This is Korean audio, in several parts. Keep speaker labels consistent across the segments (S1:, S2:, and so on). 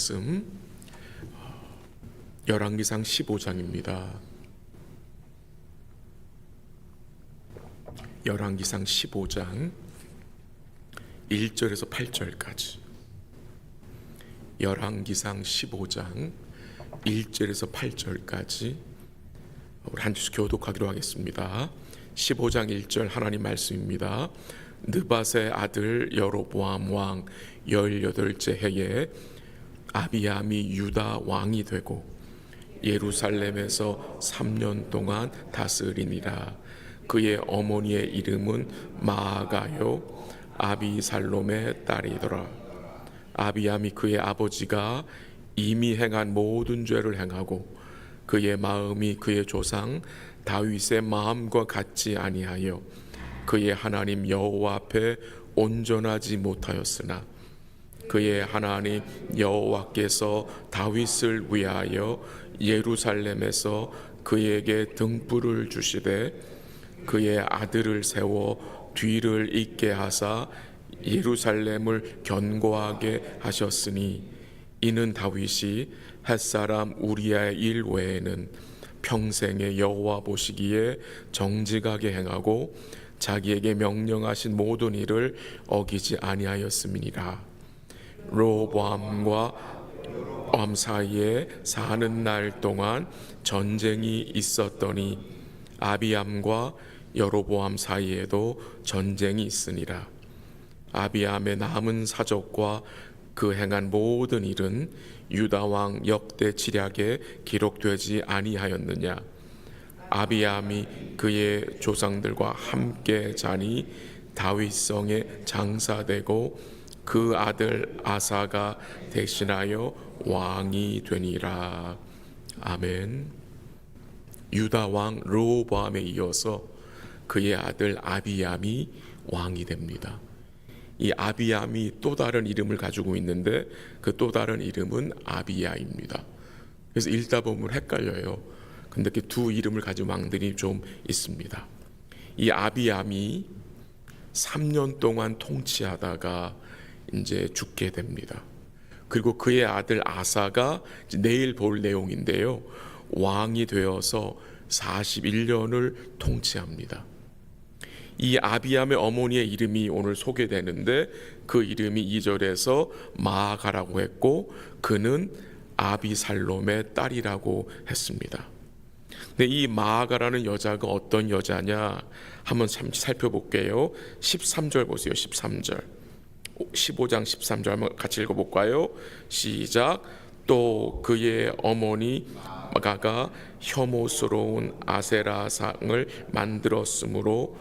S1: 말씀 열왕기상 15장입니다. 열왕기상 15장 1절에서 8절까지. 열왕기상 15장 1절에서 8절까지 우리 한 주씩 교독하기로 하겠습니다. 15장 1절 하나님 말씀입니다. 느밧의 아들 여로보암 왕 18째 해에 아비암이 유다 왕이 되고 예루살렘에서 3년 동안 다스리니라. 그의 어머니의 이름은 마아가요 아비살롬의 딸이더라. 아비암이 그의 아버지가 이미 행한 모든 죄를 행하고 그의 마음이 그의 조상 다윗의 마음과 같지 아니하여 그의 하나님 여호와 앞에 온전하지 못하였으나 그의 하나님 여호와께서 다윗을 위하여 예루살렘에서 그에게 등불을 주시되 그의 아들을 세워 뒤를 잇게 하사 예루살렘을 견고하게 하셨으니 이는 다윗이 햇사람 우리아의 일 외에는 평생에 여호와 보시기에 정직하게 행하고 자기에게 명령하신 모든 일을 어기지 아니하였음이니라. 로보암과 암 사이에 사는 날 동안 전쟁이 있었더니 아비암과 여로보암 사이에도 전쟁이 있으니라. 아비암의 남은 사적과 그 행한 모든 일은 유다 왕 역대 지략에 기록되지 아니하였느냐. 아비암이 그의 조상들과 함께 자니 다윗성에 장사되고 그 아들 아사가 대신하여 왕이 되니라. 아멘. 유다 왕 르호보암에 이어서 그의 아들 아비암이 왕이 됩니다. 이 아비암이 또 다른 이름을 가지고 있는데 그 또 다른 이름은 아비야입니다. 그래서 읽다 보면 헷갈려요. 근데 그 두 이름을 가진 왕들이 좀 있습니다. 이 아비암이 3년 동안 통치하다가 이제 죽게 됩니다. 그리고 그의 아들 아사가 내일 볼 내용인데요. 왕이 되어서 41년을 통치합니다. 이 아비암의 어머니의 이름이 오늘 소개되는데 그 이름이 2절에서 마아가라고 했고 그는 아비살롬의 딸이라고 했습니다. 근데 이 마아가라는 여자가 어떤 여자냐 한번 살펴볼게요. 13절 보세요. 13절 15장 13절 한번 같이 읽어볼까요? 시작. 또 그의 어머니 마아가가 혐오스러운 아세라상을 만들었으므로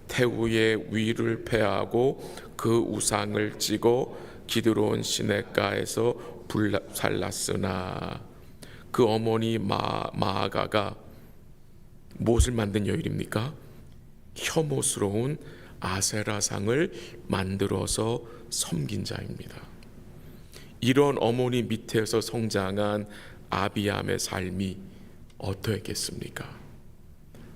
S1: 태우의 위를 패하고 그 우상을 찌고 기드론 시냇가에서 불살랐으나 그 어머니 마아가가 무엇을 만든 여인입니까? 혐오스러운 아세라상을 만들어서 섬긴 자입니다. 이런 어머니 밑에서 성장한 아비암의 삶이 어떠했겠습니까?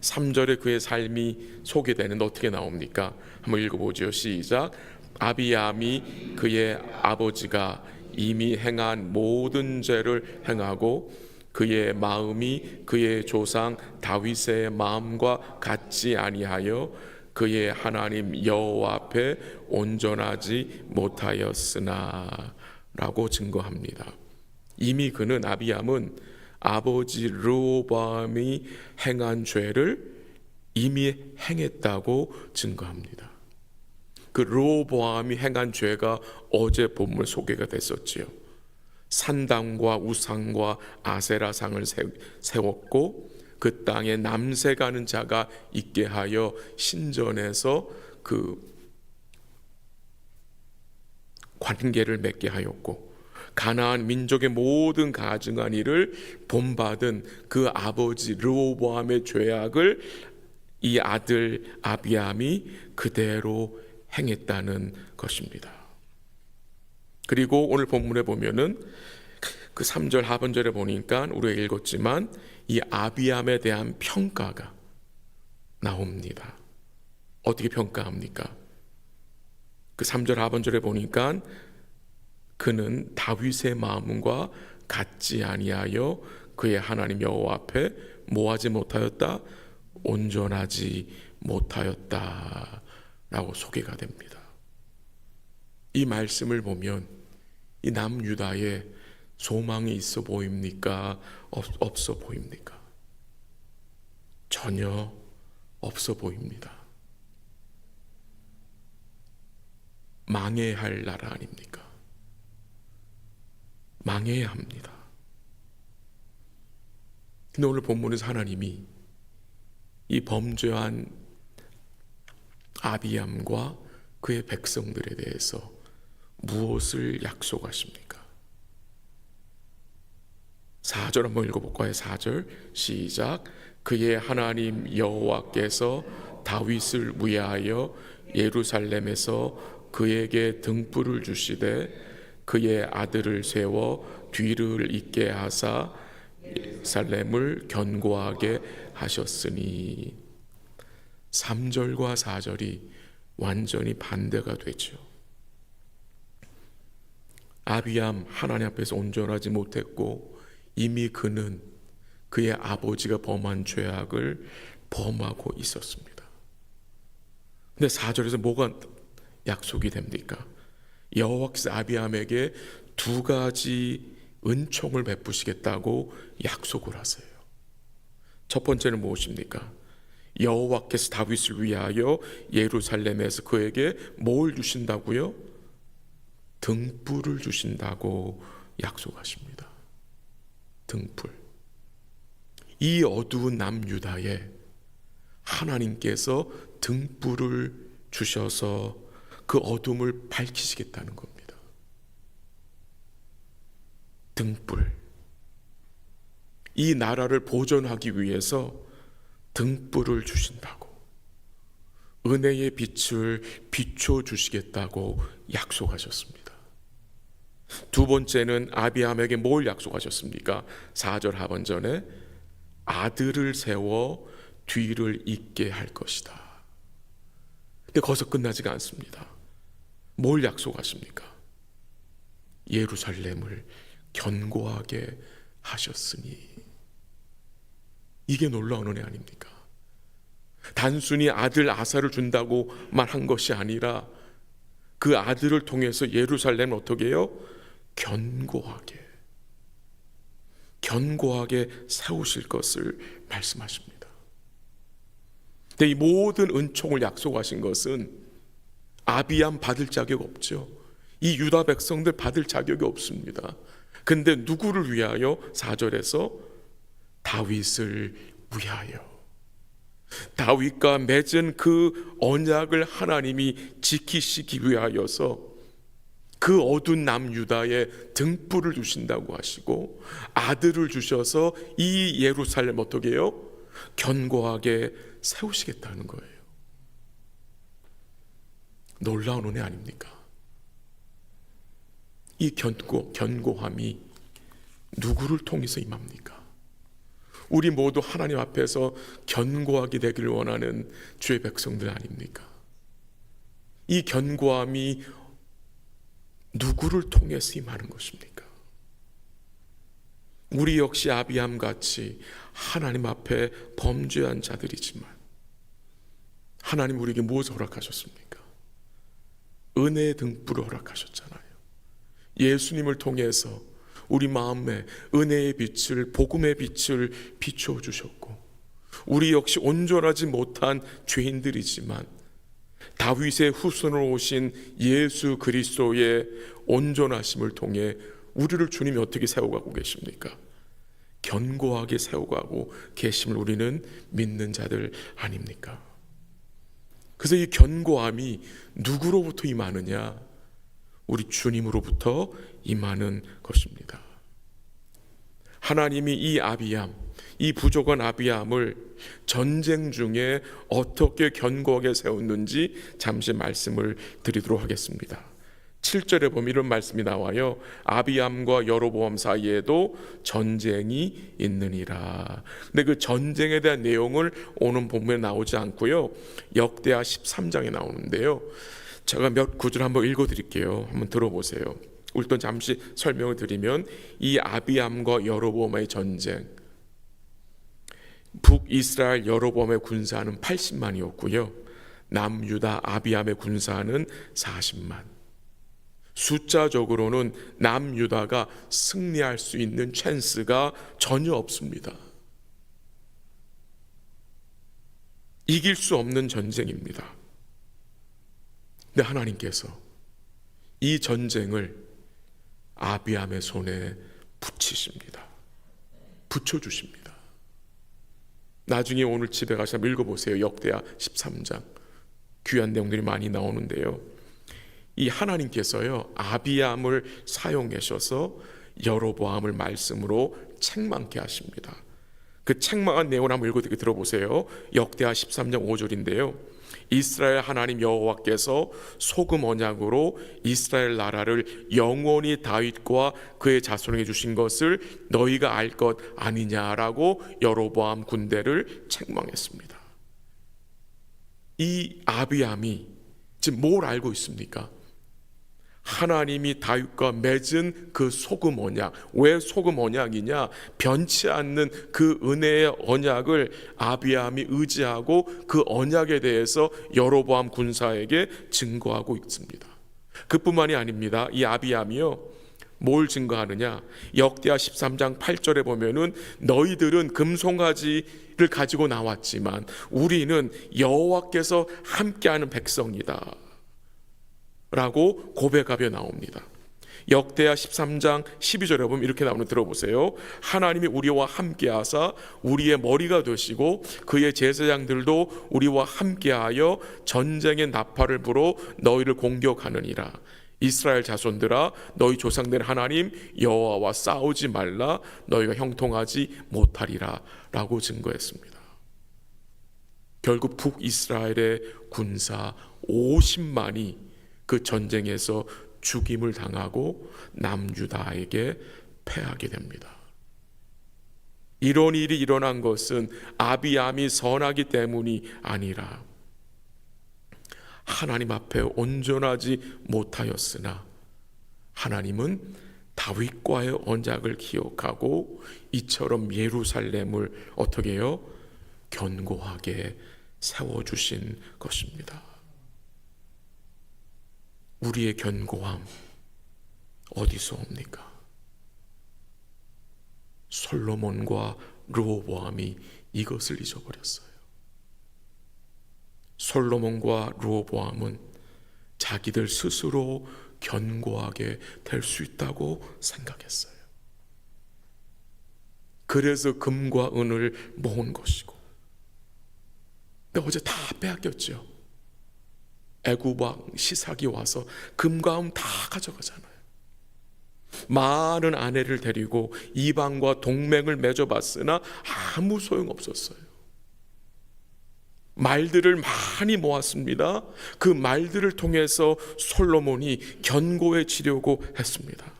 S1: 3절에 그의 삶이 소개되는데 어떻게 나옵니까? 한번 읽어보죠. 시작. 아비암이 그의 아버지가 이미 행한 모든 죄를 행하고 그의 마음이 그의 조상 다윗의 마음과 같지 아니하여 그의 하나님 여호와 앞에 온전하지 못하였으나 라고 증거합니다. 이미 그는 아비암은 아버지 르호보암이 행한 죄를 이미 행했다고 증거합니다. 그 르호보암이 행한 죄가 어제 본문 소개가 됐었지요. 산당과 우상과 아세라상을 세웠고 그 땅에 남색하는 자가 있게 하여 신전에서 그 관계를 맺게 하였고 가나안 민족의 모든 가증한 일을 본받은 그 아버지 르호보암의 죄악을 이 아들 아비암이 그대로 행했다는 것입니다. 그리고 오늘 본문에 보면은 그 3절 하반절에 보니까 우리가 읽었지만 이 아비암에 대한 평가가 나옵니다. 어떻게 평가합니까? 그 3절 하반절에 보니까 그는 다윗의 마음과 같지 아니하여 그의 하나님 여호와 앞에 뭐하지 못하였다? 온전하지 못하였다 라고 소개가 됩니다. 이 말씀을 보면 이 남유다에 소망이 있어 보입니까? 없어 보입니까? 전혀 없어 보입니다. 망해야 할 나라 아닙니까? 망해야 합니다. 근데 오늘 본문에서 하나님이 이 범죄한 아비암과 그의 백성들에 대해서 무엇을 약속하십니까? 4절 한번 읽어볼까요? 4절 시작. 그의 하나님 여호와께서 다윗을 위하여 예루살렘에서 그에게 등불을 주시되 그의 아들을 세워 뒤를 잇게 하사 예루살렘을 견고하게 하셨으니. 3절과 4절이 완전히 반대가 되죠. 아비암 하나님 앞에서 온전하지 못했고 이미 그는 그의 아버지가 범한 죄악을 범하고 있었습니다. 근데 4절에서 뭐가 약속이 됩니까? 여호와께서 아비암에게 2가지 은총을 베푸시겠다고 약속을 하세요. 첫 번째는 무엇입니까? 여호와께서 다윗을 위하여 예루살렘에서 그에게 뭘 주신다고요? 등불을 주신다고 약속하십니다. 등불. 이 어두운 남유다에 하나님께서 등불을 주셔서 그 어둠을 밝히시겠다는 겁니다. 등불. 이 나라를 보존하기 위해서 등불을 주신다고, 은혜의 빛을 비춰 주시겠다고 약속하셨습니다. 두 번째는 아비암에게 뭘 약속하셨습니까? 4절 하반전에 아들을 세워 뒤를 잇게 할 것이다. 근데 거기서 끝나지가 않습니다. 뭘 약속하십니까? 예루살렘을 견고하게 하셨으니. 이게 놀라운 은혜 아닙니까? 단순히 아들 아사를 준다고 말한 것이 아니라 그 아들을 통해서 예루살렘을 어떻게 해요? 견고하게 세우실 것을 말씀하십니다. 근데 이 모든 은총을 약속하신 것은 아비암 받을 자격 없죠. 이 유다 백성들 받을 자격이 없습니다. 근데 누구를 위하여? 4절에서 다윗을 위하여. 다윗과 맺은 그 언약을 하나님이 지키시기 위하여서 그 어두운 남유다에 등불을 주신다고 하시고 아들을 주셔서 이 예루살렘 어떻게 해요? 견고하게 세우시겠다는 거예요. 놀라운 은혜 아닙니까? 이 견고함이 누구를 통해서 임합니까? 우리 모두 하나님 앞에서 견고하게 되기를 원하는 주의 백성들 아닙니까? 이 견고함이 누구를 통해서 임하는 것입니까? 우리 역시 아비암 같이 하나님 앞에 범죄한 자들이지만 하나님 우리에게 무엇을 허락하셨습니까? 은혜의 등불을 허락하셨잖아요. 예수님을 통해서 우리 마음에 은혜의 빛을, 복음의 빛을 비추어 주셨고 우리 역시 온전하지 못한 죄인들이지만 다윗의 후손으로 오신 예수 그리스도의 온전하심을 통해 우리를 주님이 어떻게 세워가고 계십니까? 견고하게 세워가고 계심을 우리는 믿는 자들 아닙니까? 그래서 이 견고함이 누구로부터 임하느냐? 우리 주님으로부터 임하는 것입니다. 하나님이 이 아비암, 이 부족한 아비암을 전쟁 중에 어떻게 견고하게 세웠는지 잠시 말씀을 드리도록 하겠습니다. 7절에 보면 이런 말씀이 나와요. 아비암과 여로보암 사이에도 전쟁이 있느니라. 근데 그 전쟁에 대한 내용을 오늘 본문에 나오지 않고요, 역대하 13장에 나오는데요, 제가 몇 구절 한번 읽어드릴게요. 한번 들어보세요. 일단 잠시 설명을 드리면 이 아비암과 여로보암의 전쟁, 북이스라엘 여로보암의 군사는 80만이었고요. 남유다 아비암의 군사는 40만. 숫자적으로는 남유다가 승리할 수 있는 찬스가 전혀 없습니다. 이길 수 없는 전쟁입니다. 근데 하나님께서 이 전쟁을 아비암의 손에 붙이십니다. 붙여주십니다. 나중에 오늘 집에 가서 한번 읽어보세요. 역대하 13장. 귀한 내용들이 많이 나오는데요. 이 하나님께서요, 아비암을 사용하셔서 여로보암을 말씀으로 책망케 하십니다. 그 책망한 내용을 한번 읽어드리게 들어보세요. 역대하 13장 5절인데요. 이스라엘 하나님 여호와께서 소금 언약으로 이스라엘 나라를 영원히 다윗과 그의 자손에게 주신 것을 너희가 알 것 아니냐라고 여로보암 군대를 책망했습니다. 이 아비암이 지금 뭘 알고 있습니까? 하나님이 다윗과 맺은 그 소금 언약. 왜 소금 언약이냐? 변치 않는 그 은혜의 언약을 아비암이 의지하고 그 언약에 대해서 여로보암 군사에게 증거하고 있습니다. 그뿐만이 아닙니다. 이 아비암이요, 뭘 증거하느냐? 역대하 13장 8절에 보면은 너희들은 금송아지를 가지고 나왔지만 우리는 여호와께서 함께하는 백성이다 라고 고백하며 나옵니다. 역대하 13장 12절에 보면 이렇게 나오는 들어보세요. 하나님이 우리와 함께하사 우리의 머리가 되시고 그의 제사장들도 우리와 함께하여 전쟁의 나팔을 불어 너희를 공격하느니라. 이스라엘 자손들아, 너희 조상들 하나님 여호와와 싸우지 말라. 너희가 형통하지 못하리라 라고 증거했습니다. 결국 북이스라엘의 군사 50만이 그 전쟁에서 죽임을 당하고 남유다에게 패하게 됩니다. 이런 일이 일어난 것은 아비암이 선하기 때문이 아니라 하나님 앞에 온전하지 못하였으나 하나님은 다윗과의 언약을 기억하고 이처럼 예루살렘을 어떻게 해요? 견고하게 세워주신 것입니다. 우리의 견고함 어디서 옵니까? 솔로몬과 르호보암이 이것을 잊어버렸어요. 솔로몬과 르호보암은 자기들 스스로 견고하게 될 수 있다고 생각했어요. 그래서 금과 은을 모은 것이고, 근데 어제 다 빼앗겼죠. 애굽왕 시삭이 와서 금과 은 다 가져가잖아요. 많은 아내를 데리고 이방과 동맹을 맺어봤으나 아무 소용없었어요. 말들을 많이 모았습니다. 그 말들을 통해서 솔로몬이 견고해지려고 했습니다.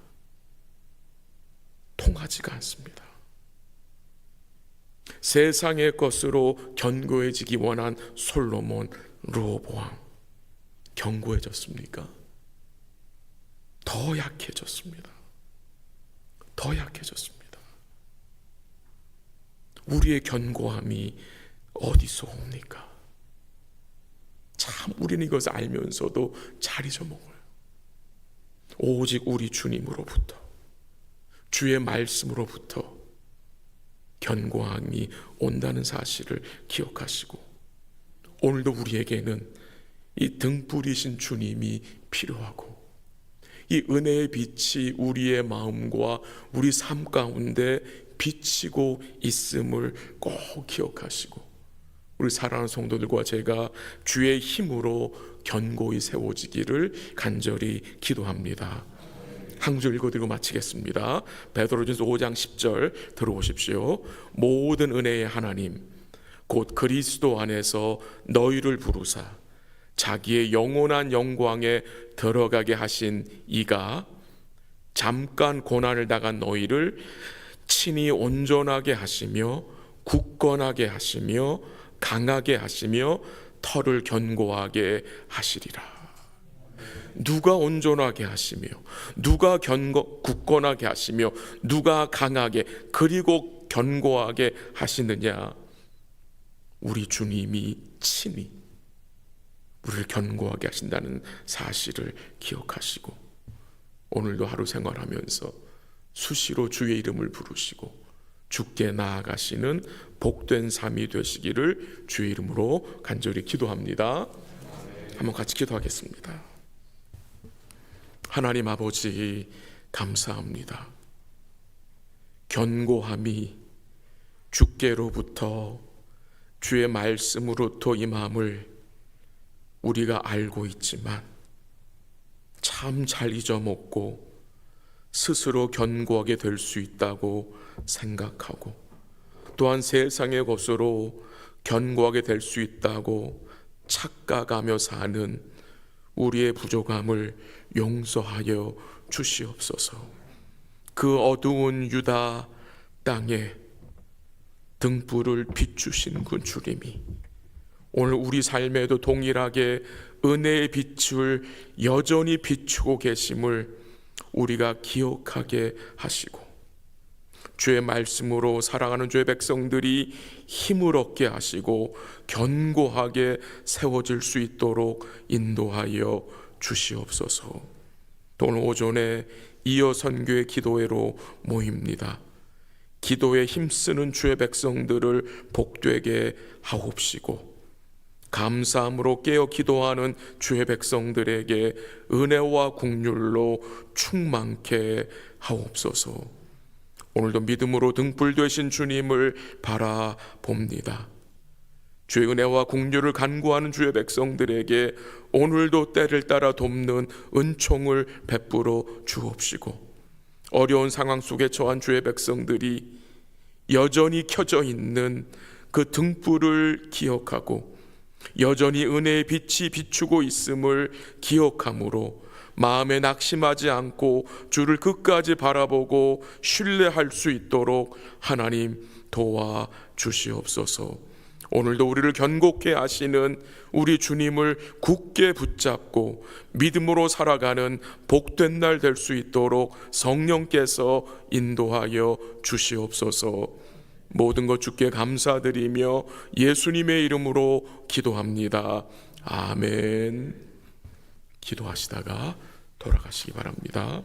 S1: 통하지가 않습니다. 세상의 것으로 견고해지기 원한 솔로몬, 르호보암, 견고해졌습니까? 더 약해졌습니다. 더 약해졌습니다. 우리의 견고함이 어디서 옵니까? 참 우리는 이것을 알면서도 잘 잊어먹어요. 오직 우리 주님으로부터, 주의 말씀으로부터 견고함이 온다는 사실을 기억하시고, 오늘도 우리에게는 이 등불이신 주님이 필요하고, 이 은혜의 빛이 우리의 마음과 우리 삶 가운데 비치고 있음을 꼭 기억하시고, 우리 사랑하는 성도들과 제가 주의 힘으로 견고히 세워지기를 간절히 기도합니다. 한 구절 읽어드리고 마치겠습니다. 베드로전서 5장 10절 들어보십시오. 모든 은혜의 하나님 곧 그리스도 안에서 너희를 부르사 자기의 영원한 영광에 들어가게 하신 이가 잠깐 고난을 당한 너희를 친히 온전하게 하시며 굳건하게 하시며 강하게 하시며 터를 견고하게 하시리라. 누가 온전하게 하시며 누가 굳건하게 하시며 누가 강하게 그리고 견고하게 하시느냐? 우리 주님이 친히 우리를 견고하게 하신다는 사실을 기억하시고 오늘도 하루 생활하면서 수시로 주의 이름을 부르시고 주께 나아가시는 복된 삶이 되시기를 주의 이름으로 간절히 기도합니다. 한번 같이 기도하겠습니다. 하나님 아버지, 감사합니다. 견고함이 주께로부터 주의 말씀으로부터 임함을 우리가 알고 있지만 참 잘 잊어먹고 스스로 견고하게 될 수 있다고 생각하고 또한 세상의 것으로 견고하게 될 수 있다고 착각하며 사는 우리의 부족함을 용서하여 주시옵소서. 그 어두운 유다 땅에 등불을 비추신 그 주님이 오늘 우리 삶에도 동일하게 은혜의 빛을 여전히 비추고 계심을 우리가 기억하게 하시고 주의 말씀으로 사랑하는 주의 백성들이 힘을 얻게 하시고 견고하게 세워질 수 있도록 인도하여 주시옵소서. 오늘 오전에 이어 선교의 기도회로 모입니다. 기도에 힘쓰는 주의 백성들을 복되게 하옵시고 감사함으로 깨어 기도하는 주의 백성들에게 은혜와 긍휼로 충만케 하옵소서. 오늘도 믿음으로 등불 되신 주님을 바라봅니다. 주의 은혜와 긍휼을 간구하는 주의 백성들에게 오늘도 때를 따라 돕는 은총을 베풀어 주옵시고 어려운 상황 속에 처한 주의 백성들이 여전히 켜져 있는 그 등불을 기억하고 여전히 은혜의 빛이 비추고 있음을 기억함으로 마음에 낙심하지 않고 주를 끝까지 바라보고 신뢰할 수 있도록 하나님 도와 주시옵소서. 오늘도 우리를 견고케 하시는 우리 주님을 굳게 붙잡고 믿음으로 살아가는 복된 날 될 수 있도록 성령께서 인도하여 주시옵소서. 모든 것 주께 감사드리며 예수님의 이름으로 기도합니다. 아멘. 기도하시다가 돌아가시기 바랍니다.